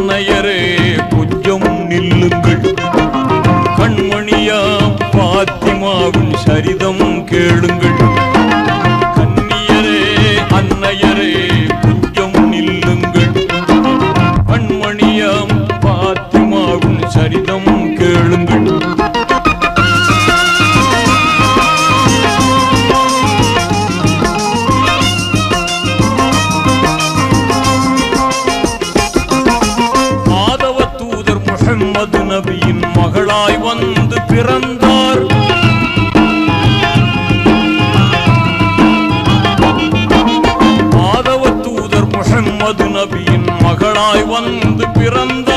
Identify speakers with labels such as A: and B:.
A: அன்னையரே கொஞ்சம் நில்லுங்கள். கண்மணியாம் பாத்திமாவின் சரிதம் கேளுங்கள். கன்னியரே அன்னையரே கொஞ்சம் நில்லுங்கள். கண்மணியாம் பாத்திமாவின் சரிதம் கேளுங்கள். முஹம்மது நபியின் மகளாய் வந்து பிறந்தார். ஆதவ தூதர் முஹம்மது நபியின் மகளாய் வந்து பிறந்தார்.